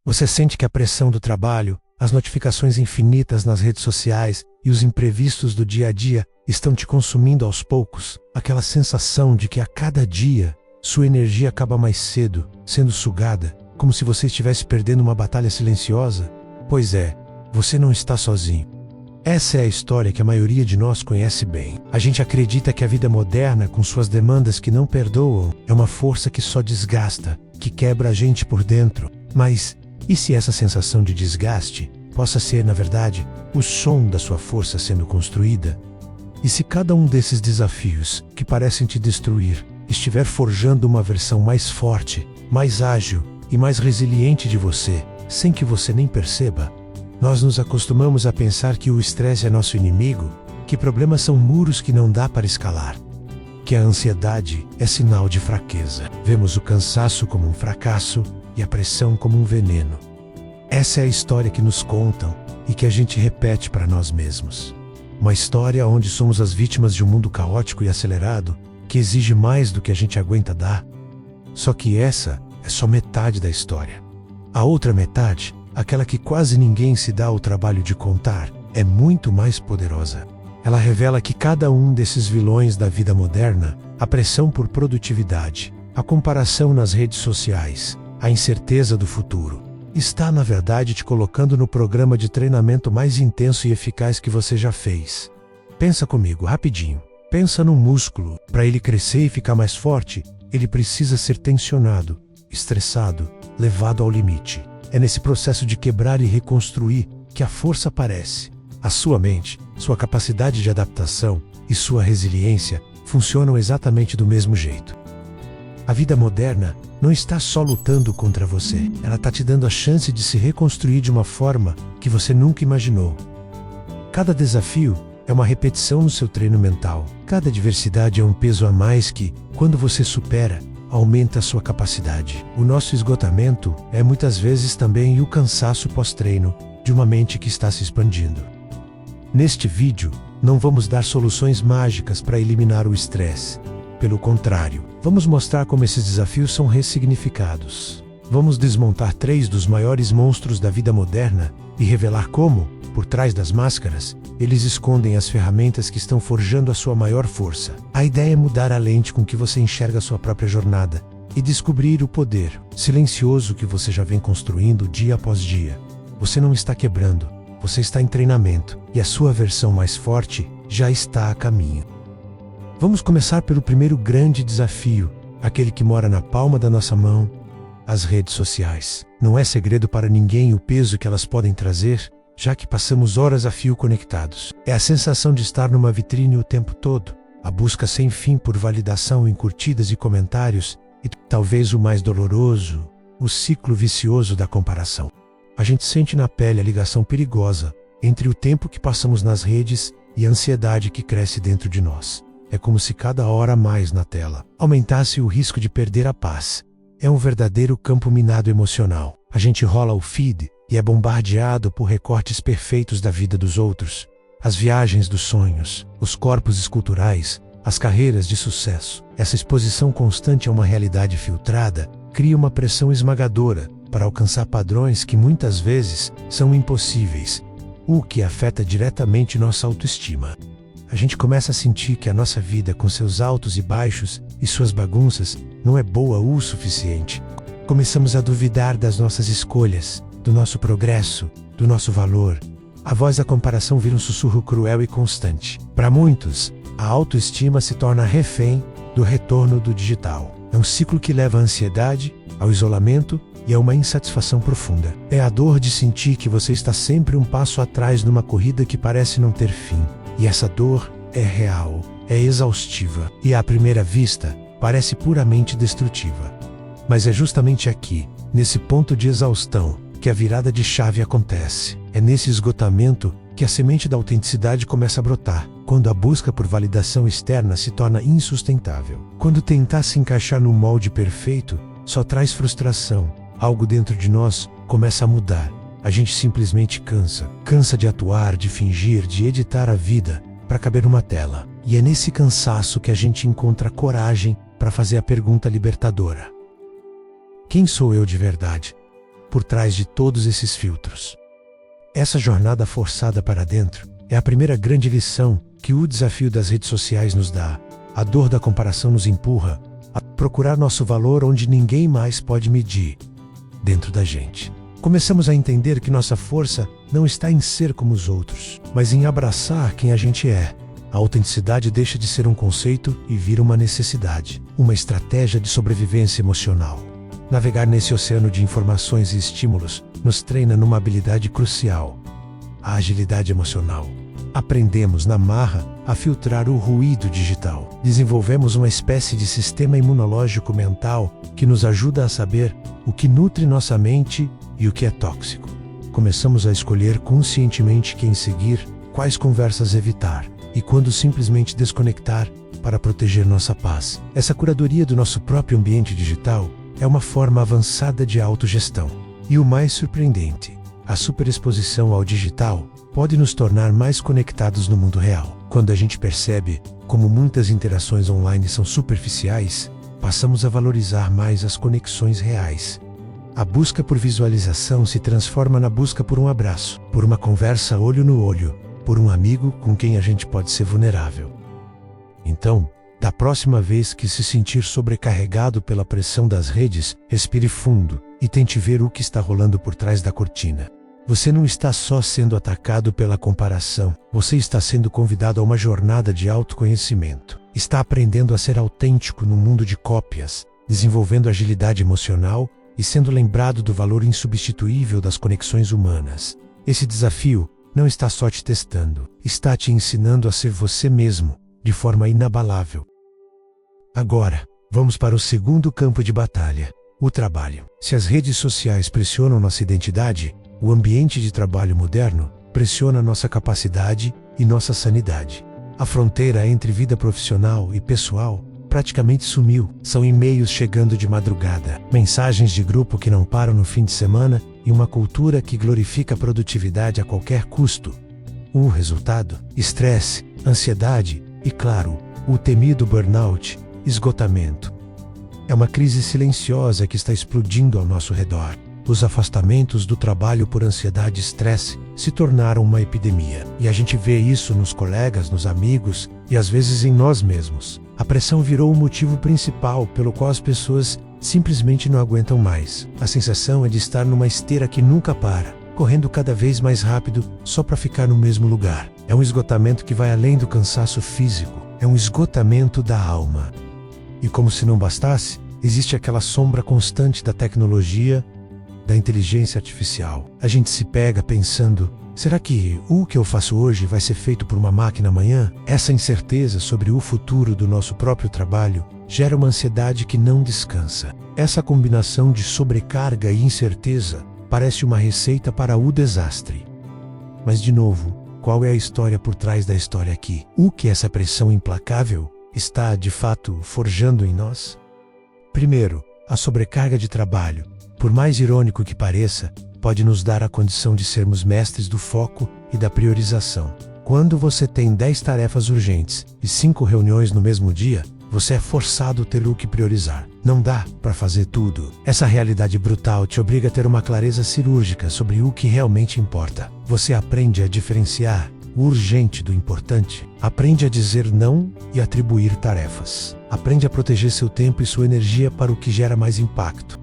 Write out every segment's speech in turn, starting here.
Você sente que a pressão do trabalho, as notificações infinitas nas redes sociais e os imprevistos do dia a dia estão te consumindo aos poucos. Aquela sensação de que a cada dia sua energia acaba mais cedo, sendo sugada, como se você estivesse perdendo uma batalha silenciosa. Pois é, você não está sozinho. Essa é a história que a maioria de nós conhece bem. A gente acredita que a vida moderna, com suas demandas que não perdoam, é uma força que só desgasta, que quebra a gente por dentro. Mas e se essa sensação de desgaste possa ser, na verdade, o som da sua força sendo construída? E se cada um desses desafios, que parecem te destruir, estiver forjando uma versão mais forte, mais ágil e mais resiliente de você, sem que você nem perceba? Nós nos acostumamos a pensar que o estresse é nosso inimigo, que problemas são muros que não dá para escalar, que a ansiedade é sinal de fraqueza. Vemos o cansaço como um fracasso e a pressão como um veneno. Essa é a história que nos contam e que a gente repete para nós mesmos. Uma história onde somos as vítimas de um mundo caótico e acelerado que exige mais do que a gente aguenta dar. Só que essa é só metade da história. A outra metade, aquela que quase ninguém se dá o trabalho de contar, é muito mais poderosa. Ela revela que cada um desses vilões da vida moderna, a pressão por produtividade, a comparação nas redes sociais, a incerteza do futuro, está na verdade te colocando no programa de treinamento mais intenso e eficaz que você já fez. Pensa comigo, rapidinho. Pensa num músculo. Para ele crescer e ficar mais forte, ele precisa ser tensionado, estressado, levado ao limite. É nesse processo de quebrar e reconstruir que a força aparece. A sua mente, sua capacidade de adaptação e sua resiliência funcionam exatamente do mesmo jeito. A vida moderna não está só lutando contra você, ela está te dando a chance de se reconstruir de uma forma que você nunca imaginou. Cada desafio é uma repetição no seu treino mental. Cada adversidade é um peso a mais que, quando você supera, aumenta a sua capacidade. O nosso esgotamento é muitas vezes também o cansaço pós-treino de uma mente que está se expandindo. Neste vídeo, não vamos dar soluções mágicas para eliminar o estresse. Pelo contrário, vamos mostrar como esses desafios são ressignificados. Vamos desmontar 3 dos maiores monstros da vida moderna e revelar como, por trás das máscaras, eles escondem as ferramentas que estão forjando a sua maior força. A ideia é mudar a lente com que você enxerga a sua própria jornada e descobrir o poder silencioso que você já vem construindo dia após dia. Você não está quebrando, você está em treinamento e a sua versão mais forte já está a caminho. Vamos começar pelo primeiro grande desafio, aquele que mora na palma da nossa mão, as redes sociais. Não é segredo para ninguém o peso que elas podem trazer, já que passamos horas a fio conectados. É a sensação de estar numa vitrine o tempo todo, a busca sem fim por validação em curtidas e comentários, e talvez o mais doloroso, o ciclo vicioso da comparação. A gente sente na pele a ligação perigosa entre o tempo que passamos nas redes e a ansiedade que cresce dentro de nós. É como se cada hora a mais na tela aumentasse o risco de perder a paz. É um verdadeiro campo minado emocional. A gente rola o feed e é bombardeado por recortes perfeitos da vida dos outros, as viagens dos sonhos, os corpos esculturais, as carreiras de sucesso. Essa exposição constante a uma realidade filtrada cria uma pressão esmagadora para alcançar padrões que muitas vezes são impossíveis, o que afeta diretamente nossa autoestima. A gente começa a sentir que a nossa vida, com seus altos e baixos e suas bagunças, não é boa o suficiente. Começamos a duvidar das nossas escolhas, do nosso progresso, do nosso valor. A voz da comparação vira um sussurro cruel e constante. Para muitos, a autoestima se torna refém do retorno do digital. É um ciclo que leva à ansiedade, ao isolamento e a uma insatisfação profunda. É a dor de sentir que você está sempre um passo atrás numa corrida que parece não ter fim. E essa dor é real, é exaustiva e, à primeira vista, parece puramente destrutiva. Mas é justamente aqui, nesse ponto de exaustão, que a virada de chave acontece. É nesse esgotamento que a semente da autenticidade começa a brotar, quando a busca por validação externa se torna insustentável. Quando tentar se encaixar no molde perfeito só traz frustração, algo dentro de nós começa a mudar. A gente simplesmente cansa de atuar, de fingir, de editar a vida para caber numa tela. E é nesse cansaço que a gente encontra coragem para fazer a pergunta libertadora: quem sou eu de verdade? por trás de todos esses filtros. Essa jornada forçada para dentro é a primeira grande lição que o desafio das redes sociais nos dá. A dor da comparação nos empurra a procurar nosso valor onde ninguém mais pode medir, dentro da gente. Começamos a entender que nossa força não está em ser como os outros, mas em abraçar quem a gente é. A autenticidade deixa de ser um conceito e vira uma necessidade, uma estratégia de sobrevivência emocional. Navegar nesse oceano de informações e estímulos nos treina numa habilidade crucial: a agilidade emocional. Aprendemos na marra a filtrar o ruído digital. Desenvolvemos uma espécie de sistema imunológico mental que nos ajuda a saber o que nutre nossa mente e o que é tóxico. Começamos a escolher conscientemente quem seguir, quais conversas evitar e quando simplesmente desconectar para proteger nossa paz. Essa curadoria do nosso próprio ambiente digital é uma forma avançada de autogestão. E o mais surpreendente, a superexposição ao digital pode nos tornar mais conectados no mundo real. Quando a gente percebe como muitas interações online são superficiais, passamos a valorizar mais as conexões reais. A busca por visualização se transforma na busca por um abraço, por uma conversa olho no olho, por um amigo com quem a gente pode ser vulnerável. Então, da próxima vez que se sentir sobrecarregado pela pressão das redes, respire fundo e tente ver o que está rolando por trás da cortina. Você não está só sendo atacado pela comparação, você está sendo convidado a uma jornada de autoconhecimento. Está aprendendo a ser autêntico no mundo de cópias, desenvolvendo agilidade emocional e sendo lembrado do valor insubstituível das conexões humanas. Esse desafio não está só te testando, está te ensinando a ser você mesmo, de forma inabalável. Agora, vamos para o segundo campo de batalha: o trabalho. Se as redes sociais pressionam nossa identidade, o ambiente de trabalho moderno pressiona nossa capacidade e nossa sanidade. A fronteira entre vida profissional e pessoal praticamente sumiu. São e-mails chegando de madrugada, mensagens de grupo que não param no fim de semana e uma cultura que glorifica a produtividade a qualquer custo. O resultado? Estresse, ansiedade e, claro, o temido burnout, esgotamento. É uma crise silenciosa que está explodindo ao nosso redor. Os afastamentos do trabalho por ansiedade e estresse se tornaram uma epidemia. E a gente vê isso nos colegas, nos amigos e às vezes em nós mesmos. A pressão virou o motivo principal pelo qual as pessoas simplesmente não aguentam mais. A sensação é de estar numa esteira que nunca para, correndo cada vez mais rápido só para ficar no mesmo lugar. É um esgotamento que vai além do cansaço físico. É um esgotamento da alma. E como se não bastasse, existe aquela sombra constante da tecnologia, da inteligência artificial. A gente se pega pensando: será que o que eu faço hoje vai ser feito por uma máquina amanhã? Essa incerteza sobre o futuro do nosso próprio trabalho gera uma ansiedade que não descansa. Essa combinação de sobrecarga e incerteza parece uma receita para o desastre. Mas de novo, qual é a história por trás da história aqui? O que essa pressão implacável está, de fato, forjando em nós? Primeiro, a sobrecarga de trabalho, por mais irônico que pareça, pode nos dar a condição de sermos mestres do foco e da priorização. Quando você tem 10 tarefas urgentes e 5 reuniões no mesmo dia, você é forçado a ter o que priorizar. Não dá para fazer tudo. Essa realidade brutal te obriga a ter uma clareza cirúrgica sobre o que realmente importa. Você aprende a diferenciar o urgente do importante. Aprende a dizer não e atribuir tarefas. Aprende a proteger seu tempo e sua energia para o que gera mais impacto.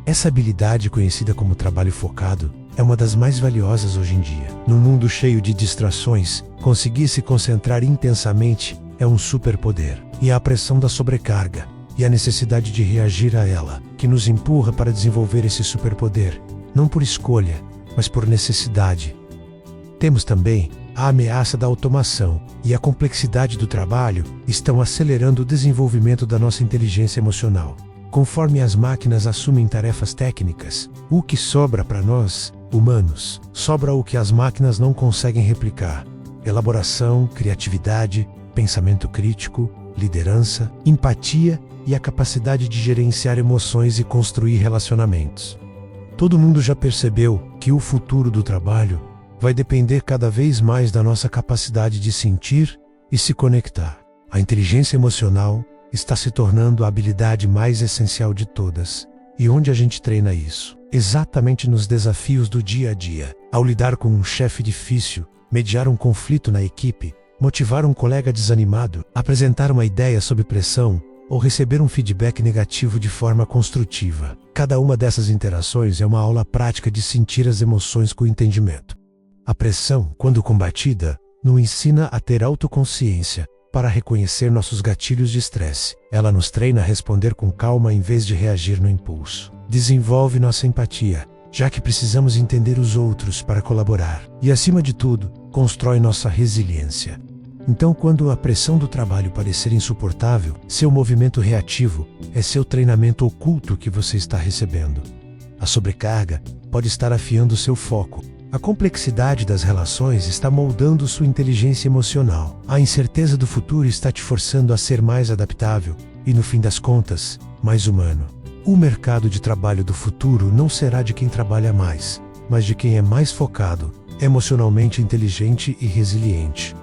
Essa habilidade, conhecida como trabalho focado, é uma das mais valiosas hoje em dia. Num mundo cheio de distrações, conseguir se concentrar intensamente é um superpoder. E é a pressão da sobrecarga e a necessidade de reagir a ela que nos empurra para desenvolver esse superpoder, não por escolha, mas por necessidade. Temos também a ameaça da automação e a complexidade do trabalho estão acelerando o desenvolvimento da nossa inteligência emocional. Conforme as máquinas assumem tarefas técnicas, o que sobra para nós, humanos, sobra o que as máquinas não conseguem replicar: elaboração, criatividade, pensamento crítico, liderança, empatia e a capacidade de gerenciar emoções e construir relacionamentos. Todo mundo já percebeu que o futuro do trabalho vai depender cada vez mais da nossa capacidade de sentir e se conectar. A inteligência emocional está se tornando a habilidade mais essencial de todas. E onde a gente treina isso? exatamente nos desafios do dia a dia. Ao lidar com um chefe difícil, mediar um conflito na equipe, motivar um colega desanimado, apresentar uma ideia sob pressão ou receber um feedback negativo de forma construtiva. Cada uma dessas interações é uma aula prática de sentir as emoções com entendimento. A pressão, quando combatida, nos ensina a ter autoconsciência para reconhecer nossos gatilhos de estresse. Ela nos treina a responder com calma em vez de reagir no impulso. Desenvolve nossa empatia, já que precisamos entender os outros para colaborar. E, acima de tudo, constrói nossa resiliência. Então, quando a pressão do trabalho parecer insuportável, seu movimento reativo é seu treinamento oculto que você está recebendo. A sobrecarga pode estar afiando seu foco. A complexidade das relações está moldando sua inteligência emocional. A incerteza do futuro está te forçando a ser mais adaptável e, no fim das contas, mais humano. O mercado de trabalho do futuro não será de quem trabalha mais, mas de quem é mais focado, emocionalmente inteligente e resiliente.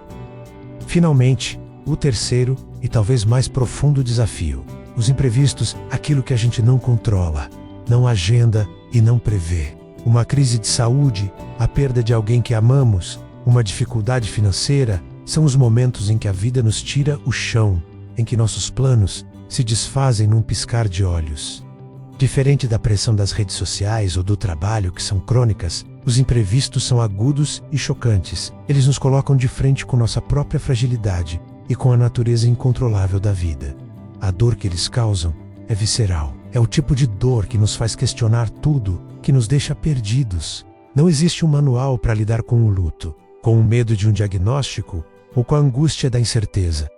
Finalmente, o terceiro e talvez mais profundo desafio: os imprevistos, aquilo que a gente não controla, não agenda e não prevê. Uma crise de saúde, a perda de alguém que amamos, uma dificuldade financeira, são os momentos em que a vida nos tira o chão, em que nossos planos se desfazem num piscar de olhos. Diferente da pressão das redes sociais ou do trabalho, que são crônicas, os imprevistos são agudos e chocantes. Eles nos colocam de frente com nossa própria fragilidade e com a natureza incontrolável da vida. A dor que eles causam é visceral. É o tipo de dor que nos faz questionar tudo, que nos deixa perdidos. Não existe um manual para lidar com o luto, com o medo de um diagnóstico ou com a angústia da incerteza.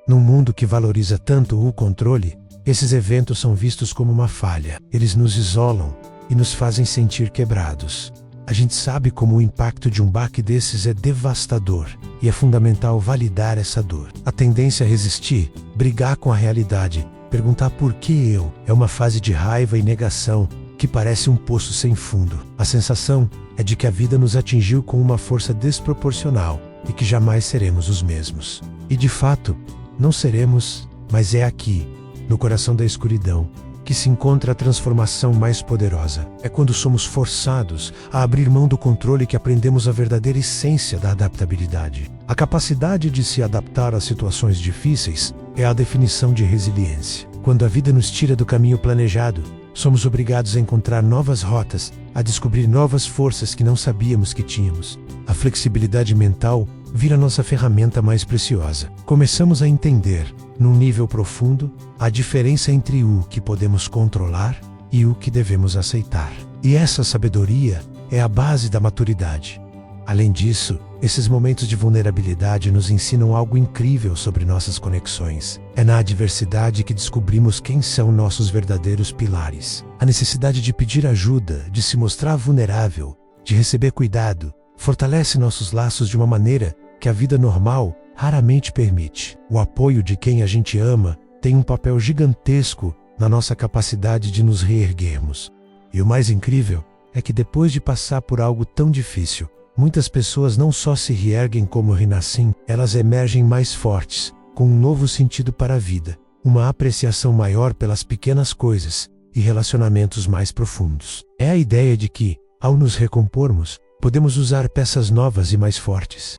Num mundo que valoriza tanto o controle, esses eventos são vistos como uma falha. Eles nos isolam e nos fazem sentir quebrados. A gente sabe como o impacto de um baque desses é devastador e é fundamental validar essa dor. A tendência a resistir, brigar com a realidade, perguntar por que eu, é uma fase de raiva e negação que parece um poço sem fundo. A sensação é de que a vida nos atingiu com uma força desproporcional e que jamais seremos os mesmos. E de fato, não seremos, mas é aqui, no coração da escuridão, que se encontra a transformação mais poderosa. É quando somos forçados a abrir mão do controle que aprendemos a verdadeira essência da adaptabilidade. A capacidade de se adaptar a situações difíceis é a definição de resiliência. Quando a vida nos tira do caminho planejado, somos obrigados a encontrar novas rotas, a descobrir novas forças que não sabíamos que tínhamos. A flexibilidade mental vira nossa ferramenta mais preciosa. Começamos a entender, num nível profundo, a diferença entre o que podemos controlar e o que devemos aceitar. E essa sabedoria é a base da maturidade. Além disso, esses momentos de vulnerabilidade nos ensinam algo incrível sobre nossas conexões. É na adversidade que descobrimos quem são nossos verdadeiros pilares. A necessidade de pedir ajuda, de se mostrar vulnerável, de receber cuidado, fortalece nossos laços de uma maneira que a vida normal raramente permite. O apoio de quem a gente ama tem um papel gigantesco na nossa capacidade de nos reerguermos. E o mais incrível é que depois de passar por algo tão difícil, muitas pessoas não só se reerguem como renascem, elas emergem mais fortes, com um novo sentido para a vida, uma apreciação maior pelas pequenas coisas e relacionamentos mais profundos. É a ideia de que, ao nos recompormos, podemos usar peças novas e mais fortes.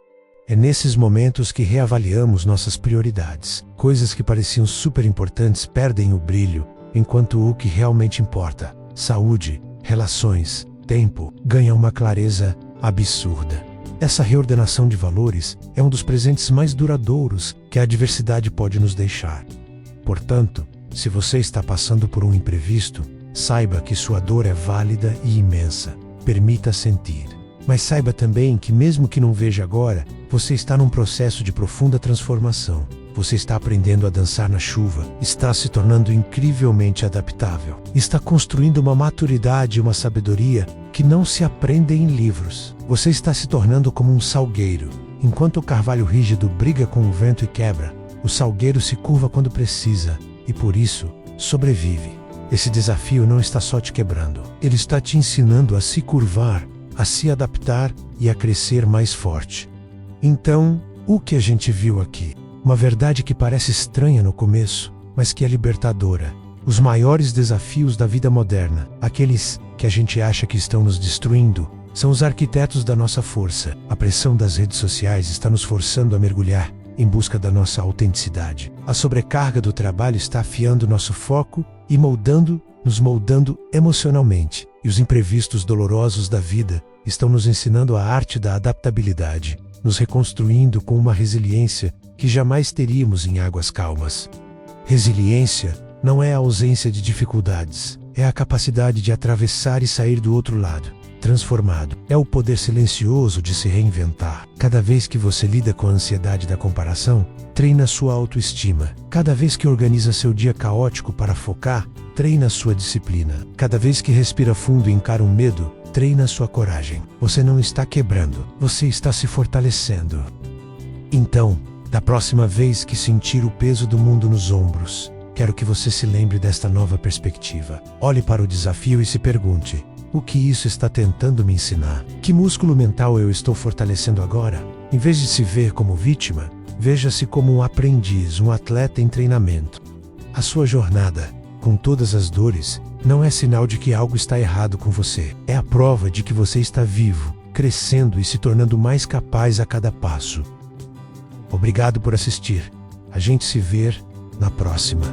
É nesses momentos que reavaliamos nossas prioridades. Coisas que pareciam super importantes perdem o brilho, enquanto o que realmente importa, saúde, relações, tempo, ganha uma clareza absurda. Essa reordenação de valores é um dos presentes mais duradouros que a adversidade pode nos deixar. Portanto, se você está passando por um imprevisto, saiba que sua dor é válida e imensa. Permita sentir. Mas saiba também que, mesmo que não veja agora, você está num processo de profunda transformação. Você está aprendendo a dançar na chuva, está se tornando incrivelmente adaptável, está construindo uma maturidade e uma sabedoria que não se aprendem em livros. Você está se tornando como um salgueiro. Enquanto o carvalho rígido briga com o vento e quebra, o salgueiro se curva quando precisa e, por isso, sobrevive. Esse desafio não está só te quebrando, ele está te ensinando a se curvar, a se adaptar e a crescer mais forte. Então, o que a gente viu aqui? Uma verdade que parece estranha no começo, mas que é libertadora. Os maiores desafios da vida moderna, aqueles que a gente acha que estão nos destruindo, são os arquitetos da nossa força. A pressão das redes sociais está nos forçando a mergulhar em busca da nossa autenticidade. A sobrecarga do trabalho está afiando nosso foco e nos moldando emocionalmente. E os imprevistos dolorosos da vida estão nos ensinando a arte da adaptabilidade, nos reconstruindo com uma resiliência que jamais teríamos em águas calmas. Resiliência não é a ausência de dificuldades, é a capacidade de atravessar e sair do outro lado, transformado. É o poder silencioso de se reinventar. Cada vez que você lida com a ansiedade da comparação, treina sua autoestima. Cada vez que organiza seu dia caótico para focar, treina sua disciplina. Cada vez que respira fundo e encara um medo, treina sua coragem. Você não está quebrando, você está se fortalecendo. Então, da próxima vez que sentir o peso do mundo nos ombros, quero que você se lembre desta nova perspectiva. Olhe para o desafio e se pergunte: o que isso está tentando me ensinar? Que músculo mental eu estou fortalecendo agora? Em vez de se ver como vítima, veja-se como um aprendiz, um atleta em treinamento. A sua jornada, com todas as dores, não é sinal de que algo está errado com você. É a prova de que você está vivo, crescendo e se tornando mais capaz a cada passo. Obrigado por assistir. A gente se vê na próxima.